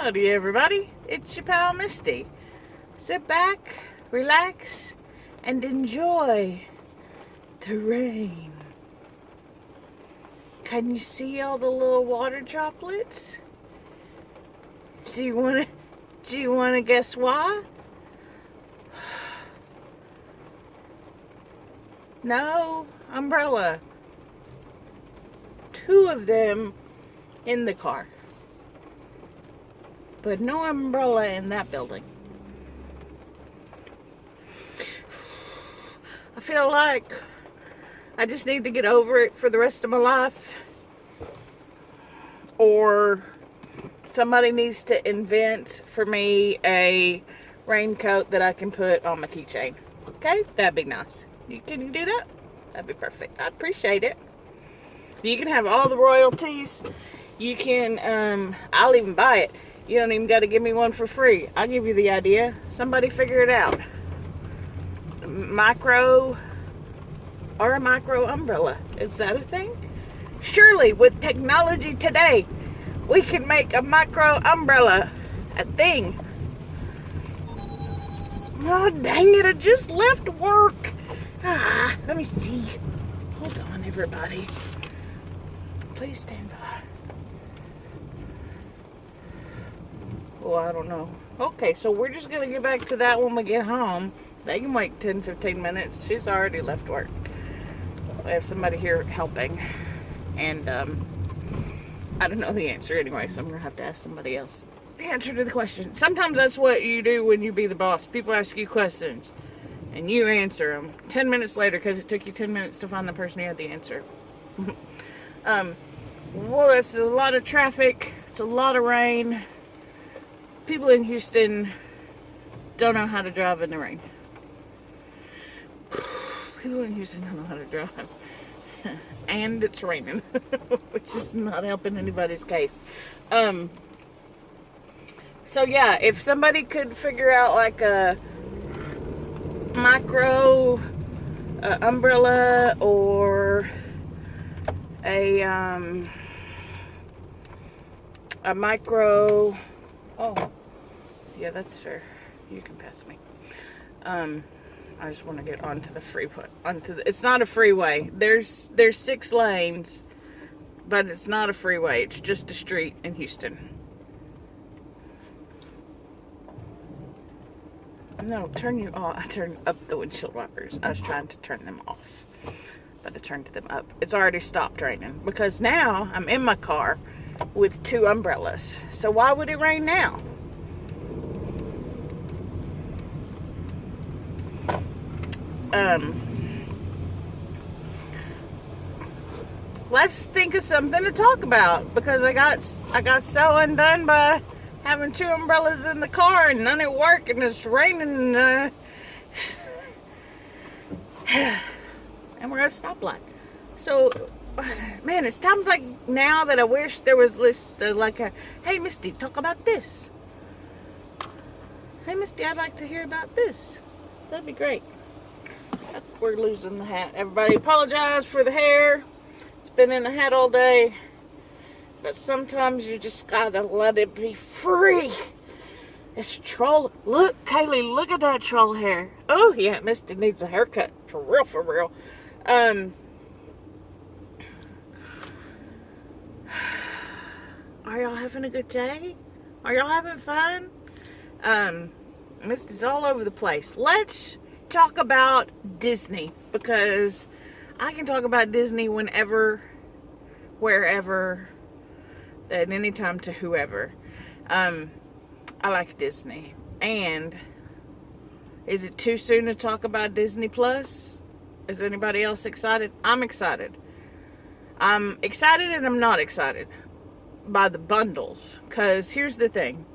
Howdy everybody, it's your pal Misty. Sit back, relax, and enjoy the rain. Can you see all the little water droplets? Do you wanna guess why? No, umbrella. 2 of them in the car. But no umbrella in that building. I feel like I just need to get over it for the rest of my life. Or somebody needs to invent for me a raincoat that I can put on my keychain. Okay? That'd be nice. Can you do that? That'd be perfect. I'd appreciate it. You can have all the royalties. You can, I'll even buy it. You don't even got to give me one for free. I'll give you the idea. Somebody figure it out. Micro or a micro umbrella. Is that a thing? Surely with technology today, we can make a micro umbrella a thing. Oh, dang it. I just left work. Let me see. Hold on, everybody. Please stand by. Oh, I don't know. Okay, so we're just going to get back to that when we get home. They can wait 10-15 minutes. She's already left work. I have somebody here helping. And, I don't know the answer anyway, so I'm going to have to ask somebody else the answer to the question. Sometimes that's what you do when you be the boss. People ask you questions, and you answer them 10 minutes later because it took you 10 minutes to find the person who had the answer. Well, it's a lot of traffic. It's a lot of rain. People in Houston don't know how to drive in the rain. People in Houston don't know how to drive. And it's raining. Which is not helping anybody's case. So yeah, if somebody could figure out like a micro umbrella or a micro... Oh, yeah, that's fair. You can pass me. I just want to get onto the freeway. It's not a freeway. There's 6 lanes, but it's not a freeway. It's just a street in Houston. No, turn you off. I turned up the windshield wipers. I was trying to turn them off, but I turned them up. It's already stopped raining because now I'm in my car with 2 umbrellas. So why would it rain now? Let's think of something to talk about because I got so undone by having 2 umbrellas in the car and none at work and it's raining and we're at a stoplight. So man, it's times like now that I wish there was like a, hey Misty, talk about this. Hey Misty, I'd like to hear about this. That'd be great. We're losing the hat. Everybody apologize for the hair. It's been in the hat all day. But sometimes you just gotta let it be free. It's troll. Look, Kaylee, look at that troll hair. Oh yeah, Misty needs a haircut. For real, for real. Are y'all having a good day? Are y'all having fun? Misty's all over the place. Let's talk about Disney because I can talk about Disney whenever, wherever, at any time to whoever. I like Disney. And is it too soon to talk about Disney Plus? Is anybody else excited? I'm excited. I'm excited and I'm not excited by the bundles because here's the thing.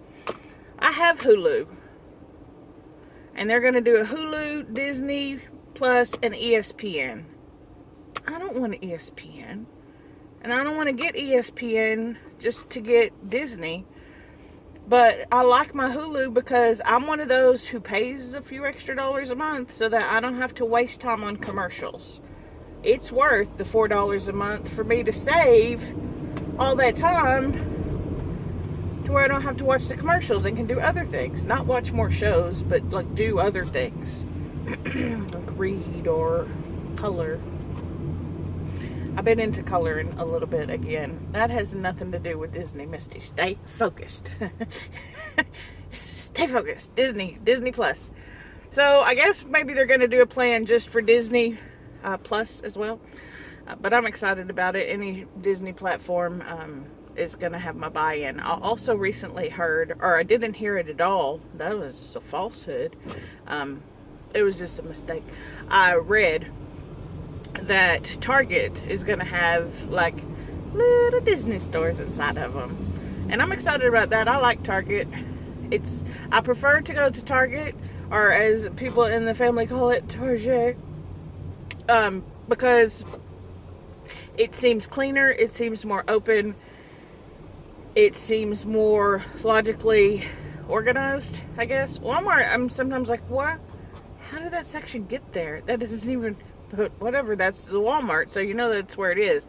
I have Hulu. And they're going to do a Hulu, Disney Plus, and ESPN. I don't want an ESPN. And I don't want to get ESPN just to get Disney. But I like my Hulu because I'm one of those who pays a few extra dollars a month so that I don't have to waste time on commercials. It's worth the $4 a month for me to save all that time to where I don't have to watch the commercials and can do other things. Not watch more shows, but like do other things. Like read or color. I've been into coloring a little bit again. That has nothing to do with Disney, Misty. Stay focused. Stay focused. Disney Plus. So I guess maybe they're going to do a plan just for Disney Plus as well. But I'm excited about it. Any Disney platform is going to have my buy-in. I also recently heard, or I didn't hear it at all. That was a falsehood. It was just a mistake. I read that Target is going to have like little Disney stores inside of them. And I'm excited about that. I like Target. I prefer to go to Target, or as people in the family call it, Target. Because it seems cleaner, it seems more open, it seems more logically organized, I guess. Walmart, I'm sometimes like, what? How did that section get there? That doesn't even, but whatever, that's the Walmart, so you know that's where it is.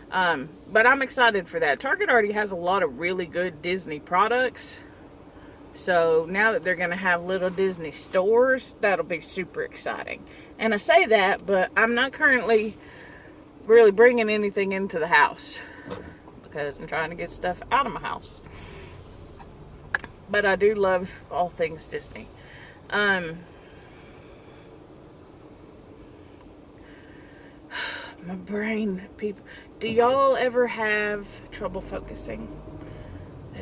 But I'm excited for that. Target already has a lot of really good Disney products. So now that they're going to have little Disney stores, that'll be super exciting. And I say that, but I'm not currently really bringing anything into the house because I'm trying to get stuff out of my house. But I do love all things Disney. My brain, people. Do y'all ever have trouble focusing?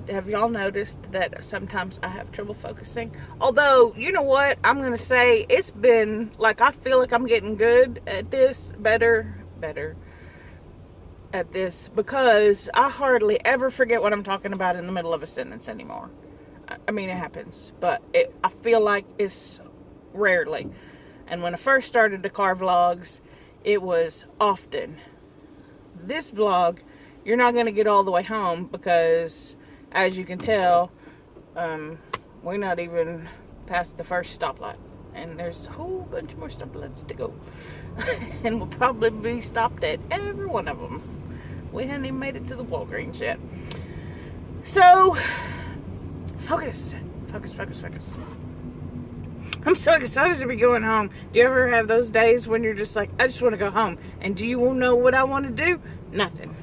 Have y'all noticed that sometimes I have trouble focusing? Although, you know what? I'm going to say it's been, like, I feel like I'm getting good at this, better at this, because I hardly ever forget what I'm talking about in the middle of a sentence anymore. I mean, it happens, but I feel like it's rarely. And when I first started the car vlogs, it was often. This vlog, you're not going to get all the way home because, as you can tell, we're not even past the first stoplight. And there's a whole bunch more stoplights to go. And we'll probably be stopped at every one of them. We haven't even made it to the Walgreens yet. So, focus. I'm so excited to be going home. Do you ever have those days when you're just like, I just want to go home? And do you know what I want to do? Nothing.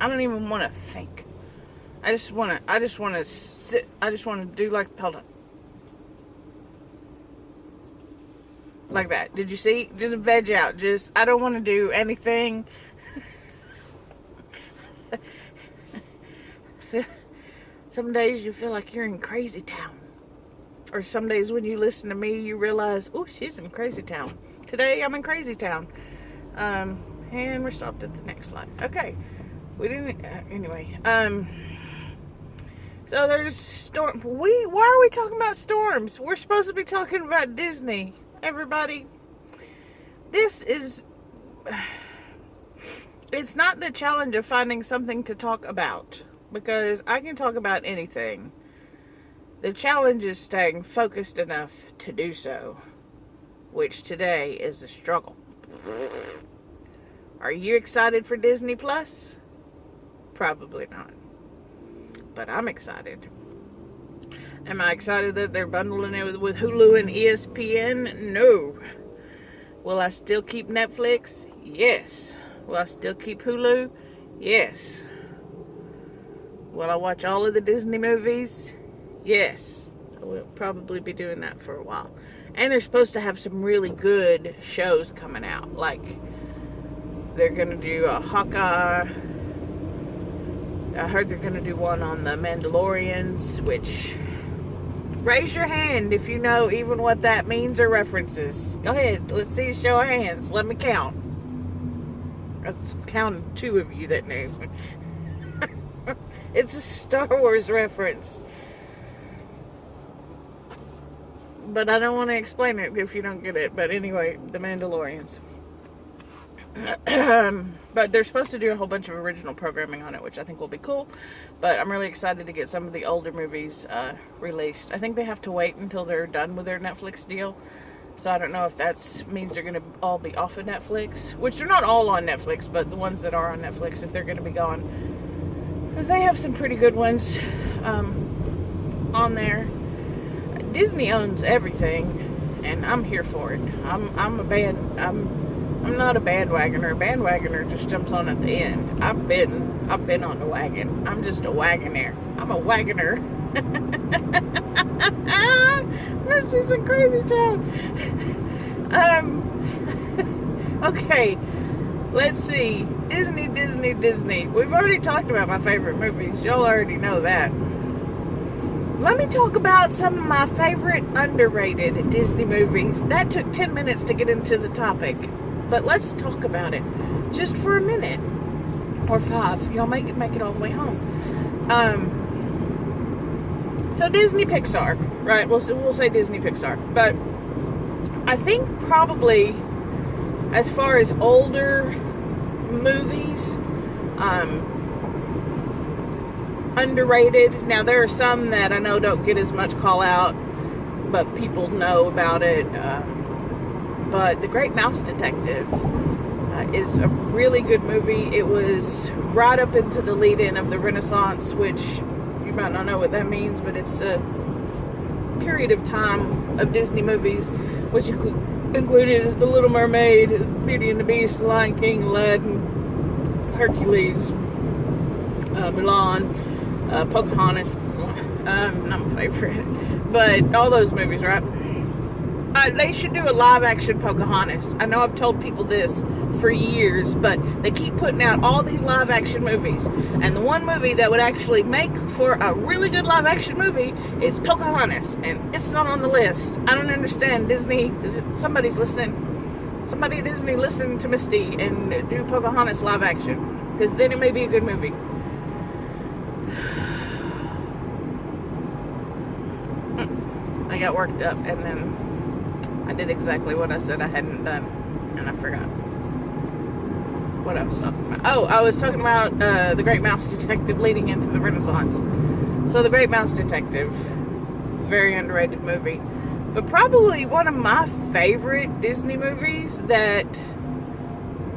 I don't even want to think. I just want to sit. I just want to do like, hold on. Like that. Did you see? Just veg out. I don't want to do anything. Some days you feel like you're in crazy town. Or some days when you listen to me, you realize, oh, she's in crazy town. Today, I'm in crazy town. And we're stopped at the next slide. Okay. We didn't, anyway. So there's storm. Why are we talking about storms? We're supposed to be talking about Disney. Everybody. This is, it's not the challenge of finding something to talk about. Because I can talk about anything. The challenge is staying focused enough to do so, which today is a struggle. Are you excited for Disney Plus? Probably not. But I'm excited. Am I excited that they're bundling it with Hulu and ESPN? No. Will I still keep Netflix? Yes. Will I still keep Hulu? Yes. Will I watch all of the Disney movies? Yes. I will probably be doing that for a while. And they're supposed to have some really good shows coming out. Like, they're going to do a Hawkeye. I heard they're going to do one on the Mandalorians, which, raise your hand if you know even what that means or references. Go ahead. Let's see a show of hands. Let me count. That's counting 2 of you that knew. It's a Star Wars reference. But I don't want to explain it if you don't get it. But anyway, the Mandalorians. But they're supposed to do a whole bunch of original programming on it, which I think will be cool. But I'm really excited to get some of the older movies released. I think they have to wait until they're done with their Netflix deal. So I don't know if that means they're going to all be off of Netflix. Which they're not all on Netflix, but the ones that are on Netflix, if they're going to be gone. because they have some pretty good ones on there. Disney owns everything, and I'm here for it. I'm not a bandwagoner. A bandwagoner just jumps on at the end. I've been on the wagon. I'm just a wagoner. I'm a wagoner. Misty's a crazy town. Okay, let's see. Disney. We've already talked about my favorite movies. Y'all already know that. Let me talk about some of my favorite underrated Disney movies. That took 10 minutes to get into the topic, but let's talk about it just for a minute or 5. Y'all make it all the way home. So Disney Pixar, right? We'll say Disney Pixar, but I think probably as far as older movies, underrated. Now there are some that I know don't get as much call out, but people know about it. But The Great Mouse Detective is a really good movie. It was right up into the lead-in of the Renaissance, which you might not know what that means, but it's a period of time of Disney movies, which included The Little Mermaid, Beauty and the Beast, The Lion King, Aladdin, Hercules, Mulan, Pocahontas, not my favorite, but all those movies, right? They should do a live-action Pocahontas. I know I've told people this for years, but they keep putting out all these live-action movies, and the one movie that would actually make for a really good live-action movie is Pocahontas, and it's not on the list. I don't understand. Disney, somebody's listening. Somebody at Disney listen to Misty and do Pocahontas live-action, because then it may be a good movie. I got worked up, and then I did exactly what I said I hadn't done, and I forgot what I was talking about. Oh, I was talking about The Great Mouse Detective leading into the Renaissance. So The Great Mouse Detective, very underrated movie, but probably one of my favorite Disney movies that,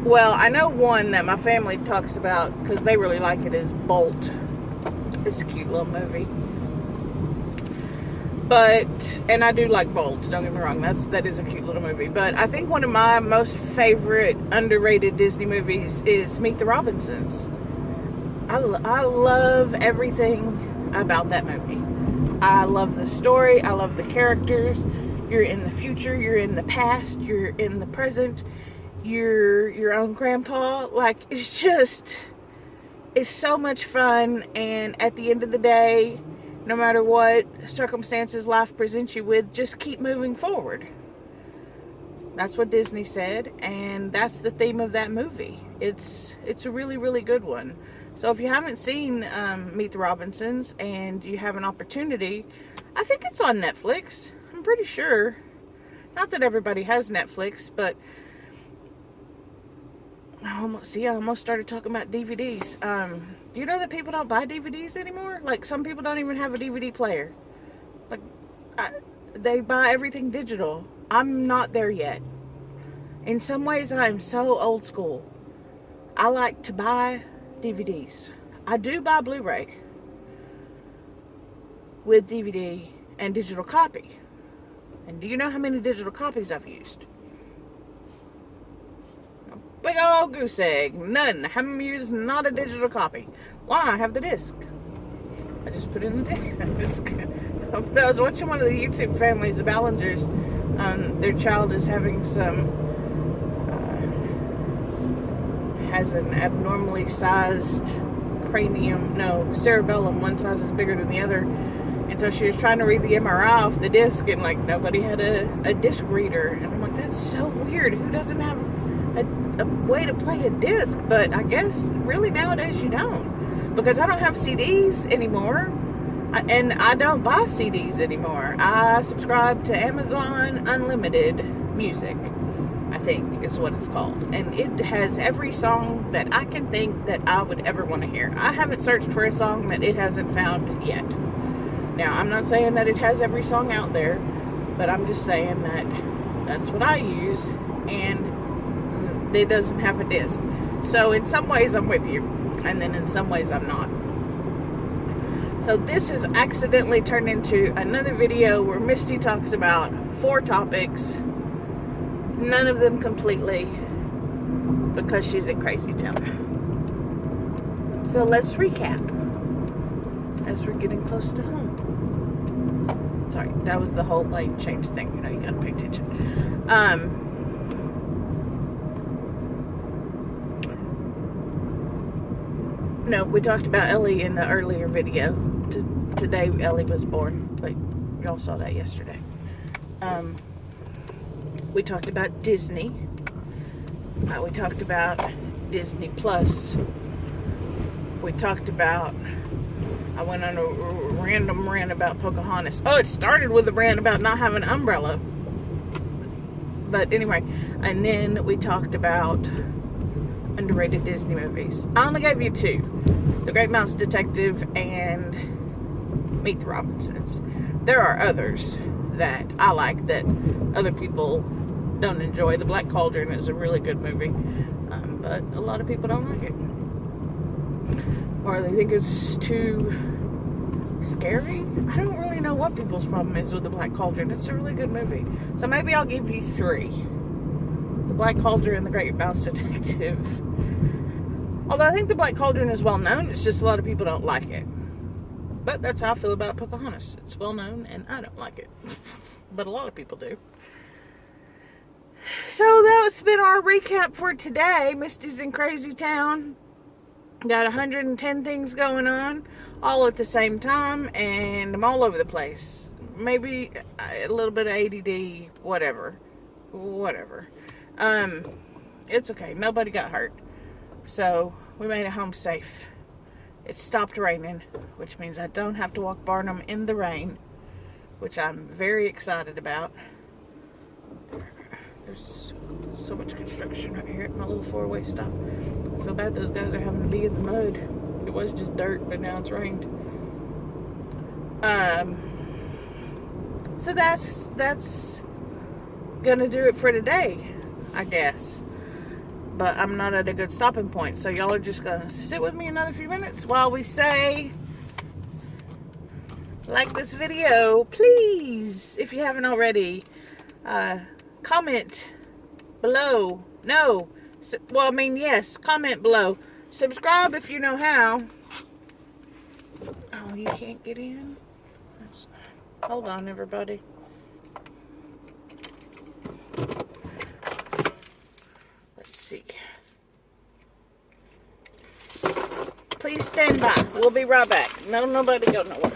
well, I know one that my family talks about because they really like it, is Bolt. It's a cute little movie. But, and I do like Bolt, don't get me wrong, that is a cute little movie. But I think one of my most favorite underrated Disney movies is Meet the Robinsons. I love everything about that movie. I love the story, I love the characters. You're in the future, you're in the past, you're in the present, you're your own grandpa. Like, it's so much fun, and at the end of the day, no matter what circumstances life presents you with, just keep moving forward. That's what Disney said, and that's the theme of that movie. It's a really, really good one. So if you haven't seen Meet the Robinsons and you have an opportunity, I think it's on Netflix. I'm pretty sure. Not that everybody has Netflix, but I almost started talking about DVDs. Do you know that people don't buy DVDs anymore? Like, some people don't even have a DVD player. Like, they buy everything digital. I'm not there yet. In some ways, I'm so old school. I like to buy DVDs. I do buy Blu-ray with DVD and digital copy. And do you know how many digital copies I've used? Big old goose egg. None. Haven't used not a digital copy. Why? I have the disc. I just put in the disc. I was watching one of the YouTube families, the Ballingers. Their child is having some, has an abnormally sized cerebellum. One size is bigger than the other. And so she was trying to read the MRI off the disc, and like nobody had a disc reader. And I'm like, that's so weird. Who doesn't have a way to play a disc? But I guess really nowadays you don't, because I don't have CDs anymore, and I don't buy CDs anymore. I subscribe to Amazon Unlimited Music, I think is what it's called, and it has every song that I can think that I would ever want to hear. I haven't searched for a song that it hasn't found yet. Now, I'm not saying that it has every song out there, but I'm just saying that that's what I use, and it doesn't have a disc. So in some ways I'm with you, and then in some ways I'm not. So this has accidentally turned into another video where Misty talks about 4 topics, none of them completely, because she's in crazy town. So let's recap as we're getting close to home. Sorry, that was the whole lane change thing. You know, you gotta pay attention. No, we talked about Ellie in the earlier video. Today Ellie was born, but y'all saw that yesterday. We talked about Disney. We talked about Disney Plus. We talked about, I went on a random rant about Pocahontas. Oh, it started with a rant about not having an umbrella. But anyway, and then we talked about underrated Disney movies. I only gave you 2. The Great Mouse Detective and Meet the Robinsons. There are others that I like that other people don't enjoy. The Black Cauldron is a really good movie, but a lot of people don't like it. Or they think it's too scary. I don't really know what people's problem is with The Black Cauldron. It's a really good movie. So maybe I'll give you 3. The Black Cauldron and The Great Mouse Detective. Although I think The Black Cauldron is well known, it's just a lot of people don't like it. But that's how I feel about Pocahontas. It's well known and I don't like it. But a lot of people do. So that's been our recap for today. Misty's in crazy town. Got 110 things going on all at the same time, and I'm all over the place. Maybe a little bit of ADD, whatever. It's okay. Nobody got hurt. So we made it home safe. It stopped raining, which means I don't have to walk Barnum in the rain, which I'm very excited about. There's so much construction right here at my little 4-way stop. I feel bad those guys are having to be in the mud. It was just dirt, but now it's rained. So that's gonna do it for today, I guess. But I'm not at a good stopping point, so y'all are just gonna sit with me another few minutes while we say, like this video, please, if you haven't already. Comment below. No. Well, I mean, yes. Comment below. Subscribe if you know how. Oh, you can't get in? Hold on, everybody. Let's see. Please stand by. We'll be right back. No, nobody go nowhere.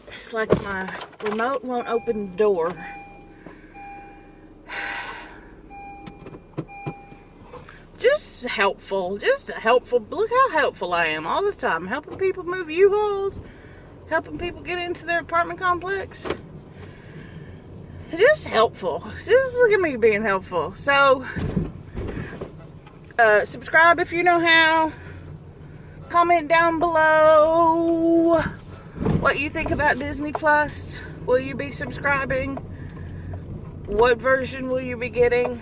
It's like my remote won't open the door. Just helpful. Look how helpful I am all the time. Helping people move U-Hauls. Helping people get into their apartment complex. Just helpful. Just look at me being helpful. So, subscribe if you know how. Comment down below what you think about Disney Plus. Will you be subscribing? What version will you be getting?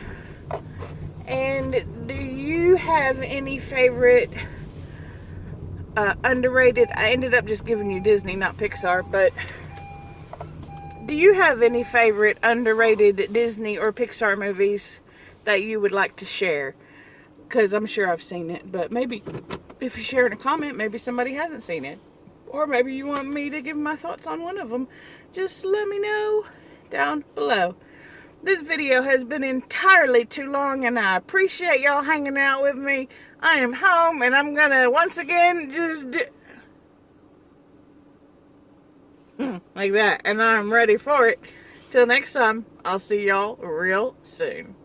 And do you have any favorite underrated? I ended up just giving you Disney, not Pixar, but do you have any favorite underrated Disney or Pixar movies that you would like to share? Because I'm sure I've seen it, but maybe if you share in a comment, maybe somebody hasn't seen it. Or maybe you want me to give my thoughts on one of them. Just let me know down below. This video has been entirely too long, and I appreciate y'all hanging out with me. I am home, and I'm gonna once again just do like that, and I'm ready for it. Till next time, I'll see y'all real soon.